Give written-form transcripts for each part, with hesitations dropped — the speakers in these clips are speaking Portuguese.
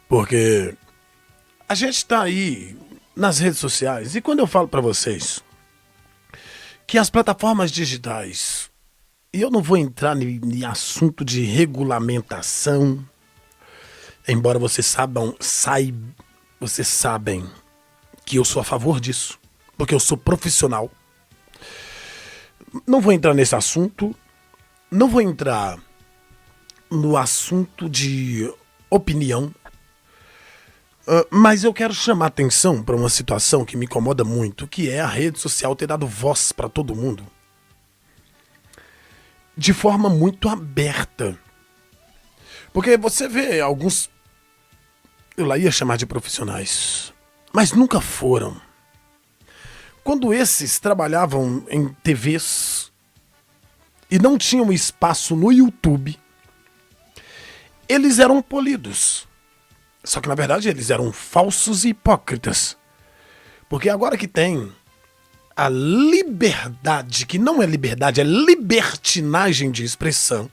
Porque a gente tá aí nas redes sociais e quando eu falo pra vocês que as plataformas digitais, e eu não vou entrar em assunto de regulamentação, embora vocês sabem que eu sou a favor disso, porque eu sou profissional. Não vou entrar nesse assunto, não vou entrar no assunto de opinião, mas eu quero chamar atenção para uma situação que me incomoda muito, que é a rede social ter dado voz para todo mundo de forma muito aberta. Porque você vê alguns, eu lá ia chamar de profissionais, mas nunca foram. Quando esses trabalhavam em TVs e não tinham espaço no YouTube, eles eram polidos. Só que na verdade eles eram falsos e hipócritas. Porque agora que tem a liberdade, que não é liberdade, é libertinagem de expressão,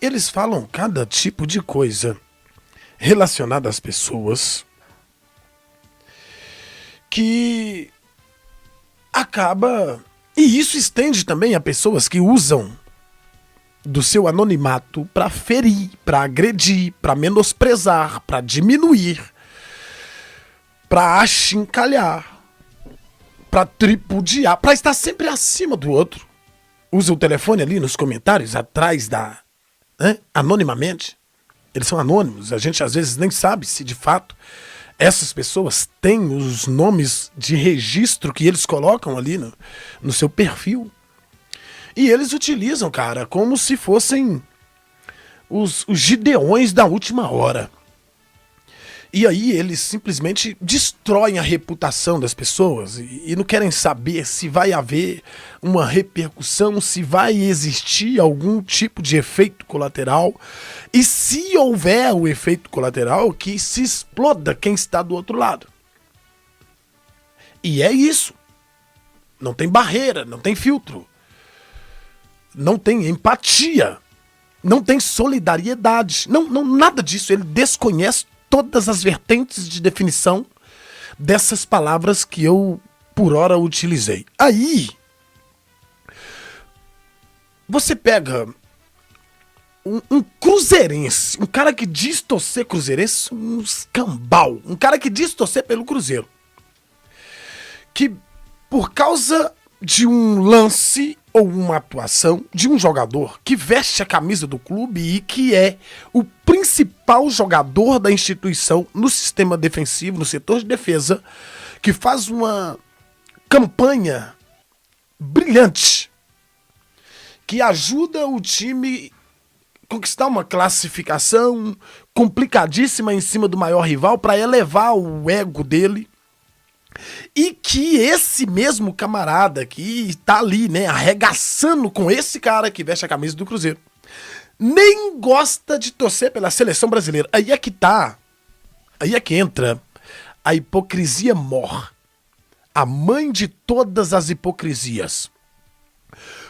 eles falam cada tipo de coisa relacionada às pessoas que acaba... E isso estende também a pessoas que usam do seu anonimato para ferir, para agredir, para menosprezar, para diminuir, para achincalhar, para tripudiar, para estar sempre acima do outro. Usa o telefone ali nos comentários, atrás da... anonimamente. Eles são anônimos, a gente às vezes nem sabe se de fato essas pessoas têm os nomes de registro que eles colocam ali no seu perfil. E eles utilizam, cara, como se fossem os gideões da última hora. E aí eles simplesmente destroem a reputação das pessoas e não querem saber se vai haver uma repercussão, se vai existir algum tipo de efeito colateral. E se houver o efeito colateral, que se exploda quem está do outro lado. E é isso. Não tem barreira, não tem filtro. Não tem empatia. Não tem solidariedade. Não, nada disso. Ele desconhece todas as vertentes de definição dessas palavras que eu, por hora, utilizei. Aí, você pega um cruzeirense, um cara que diz torcer cruzeirense, um escambau, um cara que diz torcer pelo Cruzeiro, que por causa de um lance ou uma atuação de um jogador que veste a camisa do clube e que é o principal jogador da instituição no sistema defensivo, no setor de defesa, que faz uma campanha brilhante, que ajuda o time a conquistar uma classificação complicadíssima em cima do maior rival para elevar o ego dele. E que esse mesmo camarada que tá ali, né, arregaçando com esse cara que veste a camisa do Cruzeiro, nem gosta de torcer pela seleção brasileira. Aí é que tá, aí é que entra a hipocrisia mor, a mãe de todas as hipocrisias.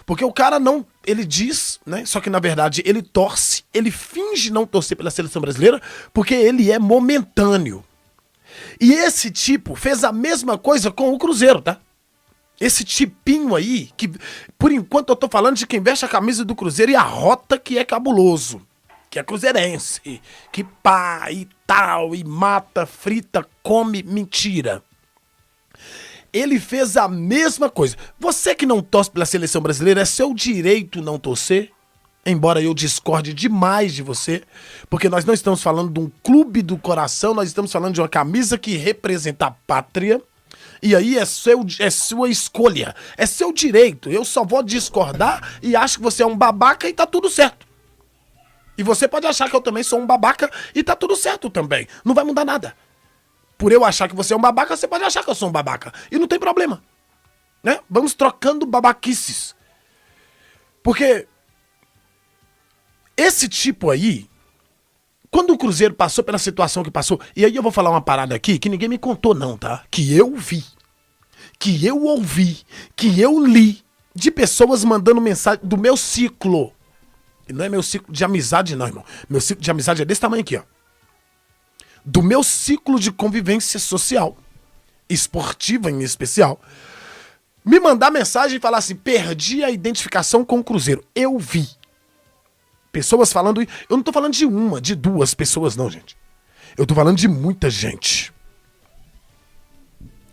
Porque o cara não, ele diz, né, só que na verdade ele torce, ele finge não torcer pela seleção brasileira porque ele é momentâneo. E esse tipo fez a mesma coisa com o Cruzeiro, tá? Esse tipinho aí, que por enquanto eu tô falando de quem veste a camisa do Cruzeiro e a rota que é cabuloso, que é cruzeirense, que pá e tal, e mata, frita, come, mentira. Ele fez a mesma coisa. Você que não torce pela seleção brasileira, é seu direito não torcer. Embora eu discorde demais de você, porque nós não estamos falando de um clube do coração, nós estamos falando de uma camisa que representa a pátria, e aí é sua escolha, é seu direito. Eu só vou discordar e acho que você é um babaca e tá tudo certo. E você pode achar que eu também sou um babaca e tá tudo certo também. Não vai mudar nada. Por eu achar que você é um babaca, você pode achar que eu sou um babaca. E não tem problema, né? Vamos trocando babaquices. Porque esse tipo aí, quando o Cruzeiro passou pela situação que passou, e aí eu vou falar uma parada aqui que ninguém me contou não, tá? Que eu vi, que eu ouvi, que eu li, de pessoas mandando mensagem do meu ciclo. E não é meu ciclo de amizade não, irmão. Meu ciclo de amizade é desse tamanho aqui, ó. do meu ciclo de convivência social, esportiva em especial, me mandar mensagem e falar assim: perdi a identificação com o Cruzeiro. Eu vi pessoas falando. Eu não tô falando de uma, de duas pessoas, não, gente. Eu tô falando de muita gente.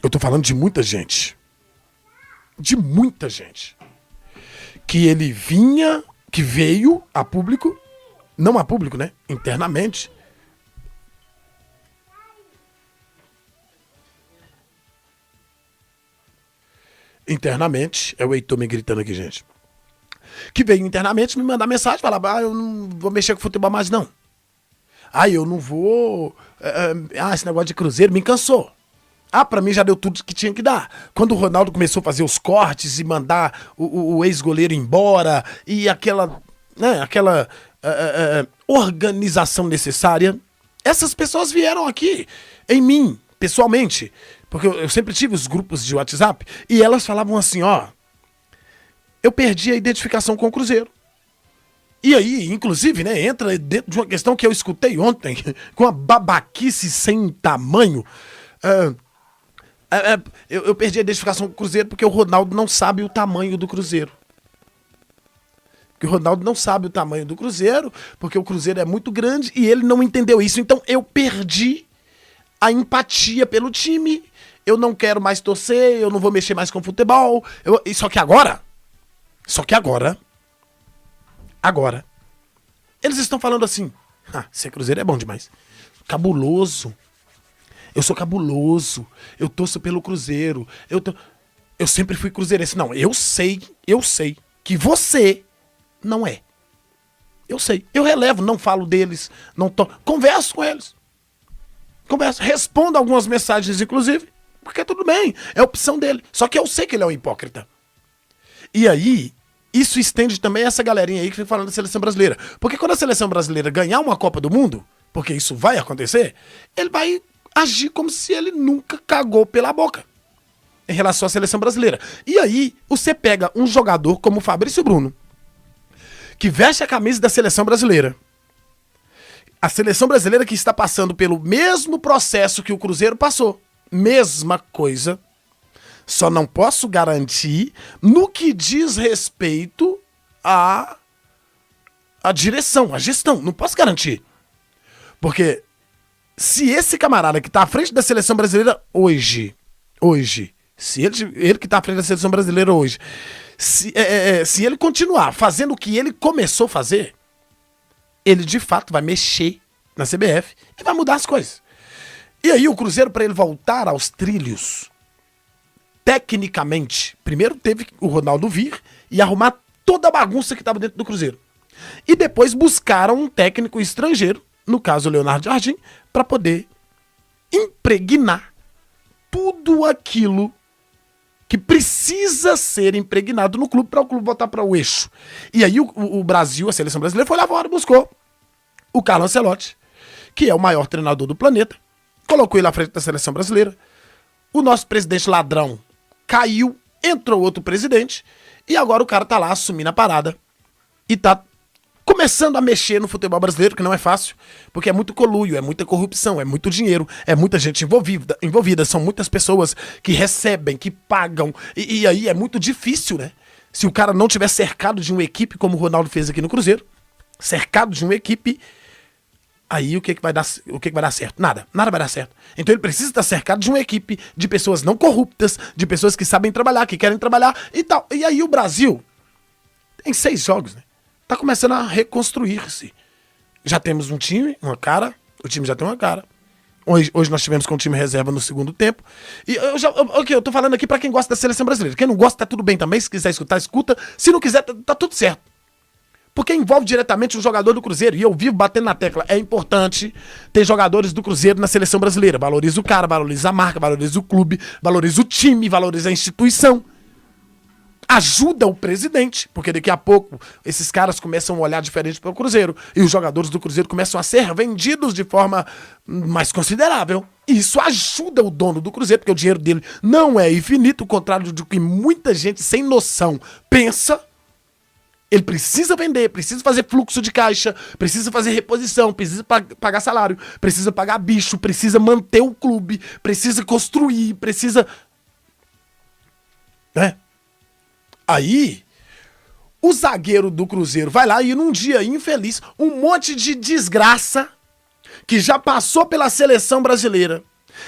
Eu tô falando de muita gente. De muita gente. Que ele vinha, que veio a público, não a público, né? Internamente. Internamente, é o Heitor me gritando aqui, gente. Que veio internamente me mandar mensagem, falar: eu não vou mexer com futebol mais, não. Eu não vou. Esse negócio de Cruzeiro me cansou. Pra mim já deu tudo que tinha que dar. Quando o Ronaldo começou a fazer os cortes e mandar o ex-goleiro embora e aquela organização necessária, essas pessoas vieram aqui em mim, pessoalmente, porque eu sempre tive os grupos de WhatsApp e elas falavam assim: eu perdi a identificação com o Cruzeiro. E aí, inclusive, né, entra dentro de uma questão que eu escutei ontem, com uma babaquice sem tamanho. Eu perdi a identificação com o Cruzeiro porque o Ronaldo não sabe o tamanho do Cruzeiro. Porque o Ronaldo não sabe o tamanho do Cruzeiro, porque o Cruzeiro é muito grande e ele não entendeu isso. Então eu perdi a empatia pelo time, eu não quero mais torcer, eu não vou mexer mais com futebol. Só que agora, eles estão falando assim: ser Cruzeiro é bom demais. Cabuloso. Eu sou cabuloso. Eu torço pelo Cruzeiro. Eu sempre fui cruzeirense. Não, eu sei que você não é. Eu sei. Eu relevo, não falo deles, converso com eles. Respondo algumas mensagens, inclusive, porque tudo bem, é opção dele. Só que eu sei que ele é um hipócrita. E aí, isso estende também a essa galerinha aí que fica falando da seleção brasileira. Porque quando a seleção brasileira ganhar uma Copa do Mundo, porque isso vai acontecer, ele vai agir como se ele nunca cagou pela boca em relação à seleção brasileira. E aí, você pega um jogador como o Fabrício Bruno, que veste a camisa da seleção brasileira. A seleção brasileira que está passando pelo mesmo processo que o Cruzeiro passou. Mesma coisa. Só não posso garantir no que diz respeito à direção, à gestão. Não posso garantir. Porque se esse camarada que está à frente da seleção brasileira hoje, se ele que está à frente da seleção brasileira hoje, se ele continuar fazendo o que ele começou a fazer, ele de fato vai mexer na CBF e vai mudar as coisas. E aí o Cruzeiro, para ele voltar aos trilhos, tecnicamente, primeiro teve o Ronaldo vir e arrumar toda a bagunça que estava dentro do Cruzeiro. E depois buscaram um técnico estrangeiro, no caso o Leonardo Jardim, para poder impregnar tudo aquilo que precisa ser impregnado no clube para o clube voltar para o eixo. E aí o Brasil, a seleção brasileira, foi lá fora e buscou o Carlo Ancelotti, que é o maior treinador do planeta, colocou ele à frente da seleção brasileira. O nosso presidente ladrão caiu, entrou outro presidente, e agora o cara tá lá assumindo a parada e tá começando a mexer no futebol brasileiro, que não é fácil, porque é muito conluio, é muita corrupção, é muito dinheiro, é muita gente envolvida, são muitas pessoas que recebem, que pagam, e aí é muito difícil, né? Se o cara não tiver cercado de uma equipe, como o Ronaldo fez aqui no Cruzeiro, cercado de uma equipe, aí o que vai dar certo? Nada vai dar certo. Então ele precisa estar cercado de uma equipe de pessoas não corruptas, de pessoas que sabem trabalhar, que querem trabalhar e tal. E aí o Brasil tem 6 jogos, né? Tá começando a reconstruir-se. Já temos um time, uma cara. O time já tem uma cara. Hoje nós tivemos com o time reserva no segundo tempo. E eu tô falando aqui pra quem gosta da seleção brasileira. Quem não gosta, tá tudo bem também. Se quiser escutar, escuta. Se não quiser, tá tudo certo. Porque envolve diretamente um jogador do Cruzeiro. E eu vivo batendo na tecla. É importante ter jogadores do Cruzeiro na seleção brasileira. Valoriza o cara, valoriza a marca, valoriza o clube, valoriza o time, valoriza a instituição. Ajuda o presidente, porque daqui a pouco esses caras começam a olhar diferente para o Cruzeiro e os jogadores do Cruzeiro começam a ser vendidos de forma mais considerável. E isso ajuda o dono do Cruzeiro, porque o dinheiro dele não é infinito, ao contrário do que muita gente sem noção pensa. Ele precisa vender, precisa fazer fluxo de caixa, precisa fazer reposição, precisa pagar salário, precisa pagar bicho, precisa manter o clube, precisa construir, precisa... Né? Aí, o zagueiro do Cruzeiro vai lá e num dia infeliz, um monte de desgraça que já passou pela seleção brasileira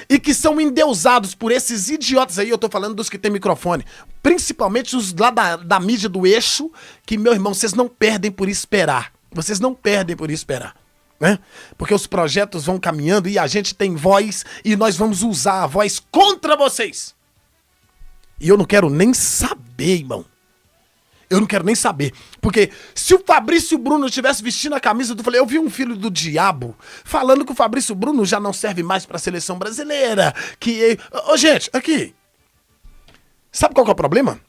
e que são endeusados por esses idiotas aí, eu tô falando dos que tem microfone, principalmente os lá da mídia do eixo, que, meu irmão, vocês não perdem por esperar. Vocês não perdem por esperar, né? Porque os projetos vão caminhando e a gente tem voz e nós vamos usar a voz contra vocês. E eu não quero nem saber, irmão. Eu não quero nem saber. Porque se o Fabrício Bruno estivesse vestindo a camisa do... Eu vi um filho do diabo falando que o Fabrício Bruno já não serve mais pra seleção brasileira. Que... Ô, gente, aqui. Sabe qual que é o problema?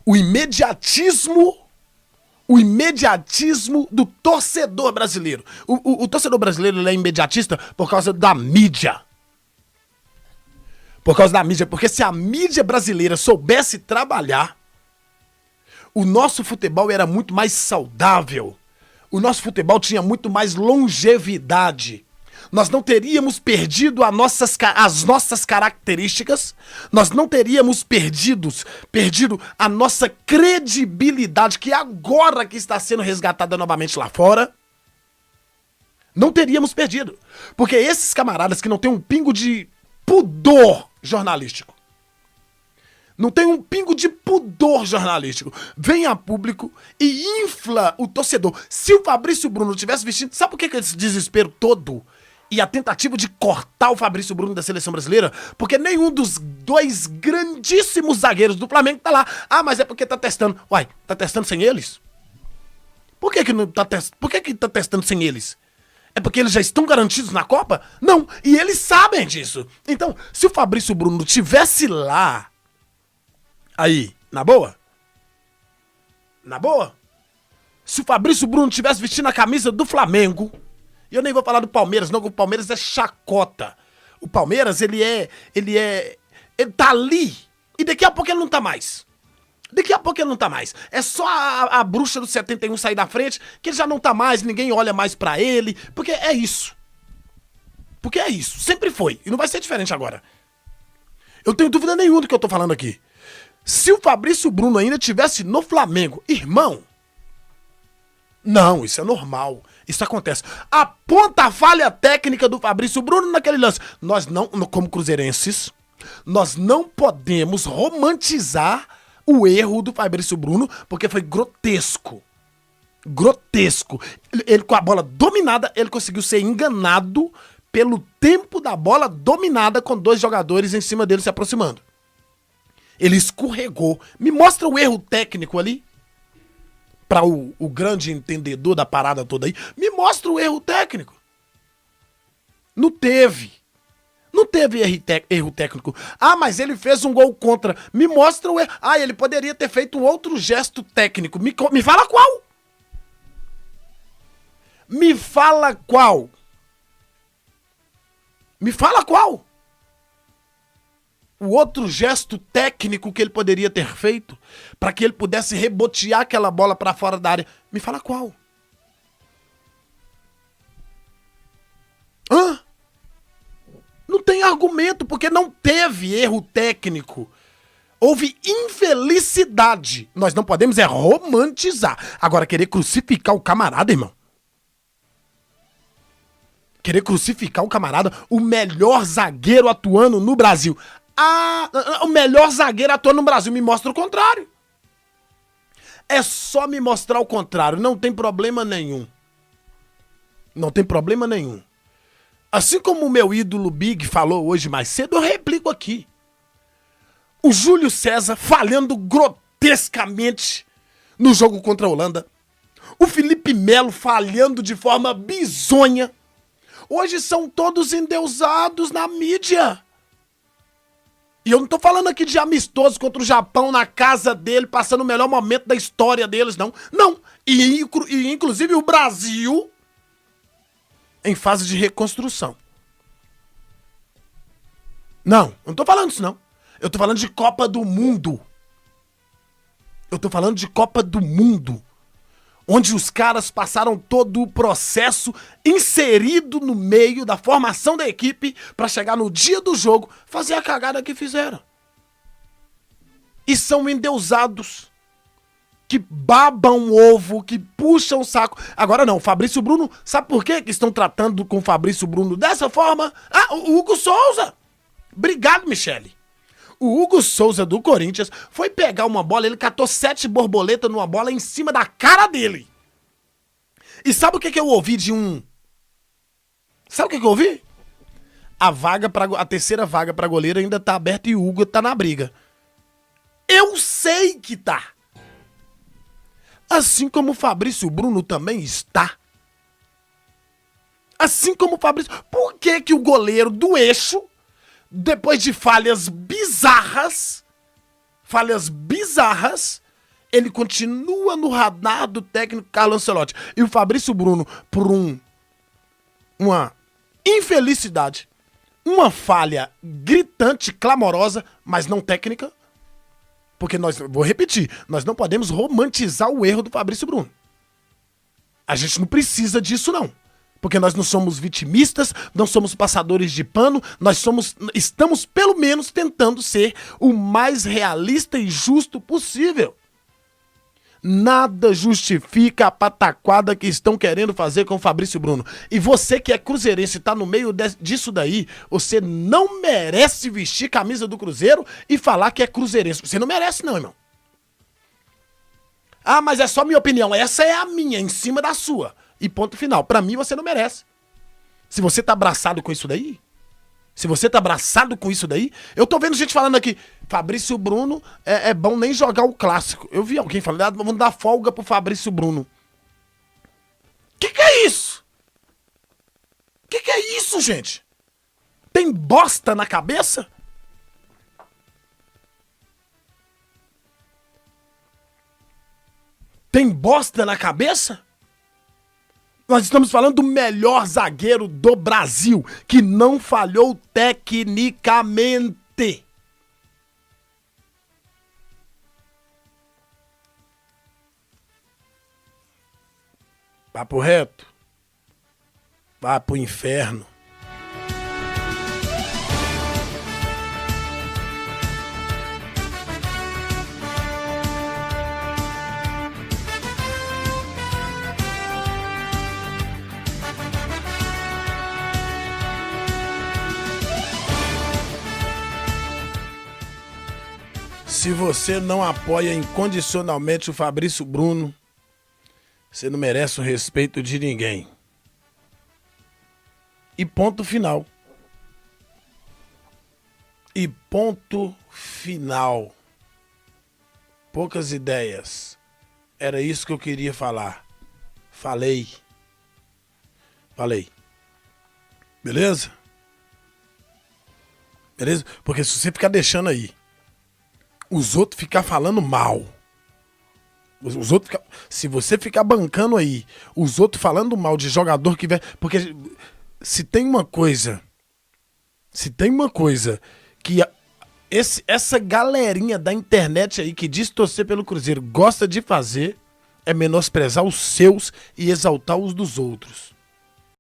O imediatismo do torcedor brasileiro. O torcedor brasileiro, ele é imediatista por causa da mídia. Por causa da mídia. Porque se a mídia brasileira soubesse trabalhar, o nosso futebol era muito mais saudável. O nosso futebol tinha muito mais longevidade. Nós não teríamos perdido as nossas características. Nós não teríamos perdido a nossa credibilidade, que agora que está sendo resgatada novamente lá fora. Não teríamos perdido. Porque esses camaradas que não têm um pingo de pudor jornalístico, não tem um pingo de pudor jornalístico, vem a público e infla o torcedor. Se o Fabrício Bruno tivesse vestido... Sabe por que esse desespero todo e a tentativa de cortar o Fabrício Bruno da seleção brasileira? Porque nenhum dos dois grandíssimos zagueiros do Flamengo tá lá. Ah, mas é porque tá testando. Uai, tá testando sem eles? Por que não tá testando? Por que tá testando sem eles? É porque eles já estão garantidos na Copa? Não, e eles sabem disso. Então, se o Fabrício Bruno tivesse lá... Aí, na boa? Na boa? Se o Fabrício Bruno tivesse vestindo a camisa do Flamengo, e eu nem vou falar do Palmeiras, não, porque o Palmeiras é chacota. O Palmeiras, ele tá ali, e daqui a pouco ele não tá mais. Daqui a pouco ele não tá mais. É só a bruxa do 71 sair da frente, que ele já não tá mais, ninguém olha mais pra ele, porque é isso. Porque é isso, sempre foi, e não vai ser diferente agora. Eu tenho dúvida nenhuma do que eu tô falando aqui. Se o Fabrício Bruno ainda estivesse no Flamengo, irmão, não, isso é normal, isso acontece. Aponta a falha técnica do Fabrício Bruno naquele lance. Nós não, como cruzeirenses, nós não podemos romantizar o erro do Fabrício Bruno, porque foi grotesco. Grotesco. Ele com a bola dominada, ele conseguiu ser enganado pelo tempo da bola dominada com dois jogadores em cima dele se aproximando. Ele escorregou. Me mostra o erro técnico ali. Para o grande entendedor da parada toda aí. Me mostra o erro técnico. Não teve. Não teve erro técnico. Ah, mas ele fez um gol contra. Me mostra o erro. Ah, ele poderia ter feito um outro gesto técnico. Me fala qual? Me fala qual? Me fala qual? O outro gesto técnico que ele poderia ter feito para que ele pudesse rebotear aquela bola para fora da área. Me fala qual? Hã? Não tem argumento, porque não teve erro técnico. Houve infelicidade. Nós não podemos romantizar. Agora, querer crucificar o camarada, irmão. Querer crucificar o camarada, o melhor zagueiro atuando no Brasil. Ah, o melhor zagueiro atuando no Brasil, me mostra o contrário. É só me mostrar o contrário, não tem problema nenhum. Não tem problema nenhum. Assim como o meu ídolo Big falou hoje mais cedo, eu replico aqui. O Júlio César falhando grotescamente no jogo contra a Holanda. O Felipe Melo falhando de forma bizonha. Hoje são todos endeusados na mídia. E eu não tô falando aqui de amistoso contra o Japão na casa dele, passando o melhor momento da história deles, não. Não. E inclusive o Brasil em fase de reconstrução. Não, eu não tô falando isso, não. Eu tô falando de Copa do Mundo. Eu tô falando de Copa do Mundo. onde os caras passaram todo o processo inserido no meio da formação da equipe pra chegar no dia do jogo, fazer a cagada que fizeram. E são endeusados, que babam o ovo, que puxam o saco. Agora não, o Fabrício Bruno, sabe por quê que estão tratando com o Fabrício Bruno dessa forma? Ah, o Hugo Souza. Obrigado, Michele. O Hugo Souza do Corinthians foi pegar uma bola, ele catou 7 borboletas numa bola em cima da cara dele. E sabe o que eu ouvi de um... Sabe o que eu ouvi? A terceira vaga pra goleiro ainda tá aberta e o Hugo tá na briga. Eu sei que tá. Assim como o Fabrício Bruno também está. Assim como o Fabrício... Por que que o goleiro do Eixo, depois de falhas bizarras, ele continua no radar do técnico Carlo Ancelotti? E o Fabrício Bruno, por uma infelicidade, uma falha gritante, clamorosa, mas não técnica, porque vou repetir, nós não podemos romantizar o erro do Fabrício Bruno. A gente não precisa disso, não. Porque nós não somos vitimistas, não somos passadores de pano, estamos pelo menos tentando ser o mais realista e justo possível. Nada justifica a pataquada que estão querendo fazer com o Fabrício Bruno. E você que é cruzeirense e tá no meio disso daí, você não merece vestir camisa do Cruzeiro e falar que é cruzeirense. Você não merece não, irmão. Ah, mas é só minha opinião. Essa é a minha, em cima da sua. E ponto final. Pra mim, você não merece. Se você tá abraçado com isso daí, eu tô vendo gente falando aqui, Fabrício Bruno é bom nem jogar o clássico. Eu vi alguém falando, vamos dar folga pro Fabrício Bruno. Que é isso? Que é isso, gente? Tem bosta na cabeça? Tem bosta na cabeça? Nós estamos falando do melhor zagueiro do Brasil, que não falhou tecnicamente. Papo reto. Vá pro inferno. Se você não apoia incondicionalmente o Fabrício Bruno, você não merece o respeito de ninguém. E ponto final. E ponto final. Poucas ideias. Era isso que eu queria falar. Falei. Beleza? Beleza? Porque se você ficar deixando aí os outros ficar falando mal, se você ficar bancando aí os outros falando mal de jogador que vai, porque se tem uma coisa que essa galerinha da internet aí que diz torcer pelo Cruzeiro gosta de fazer, é menosprezar os seus e exaltar os dos outros.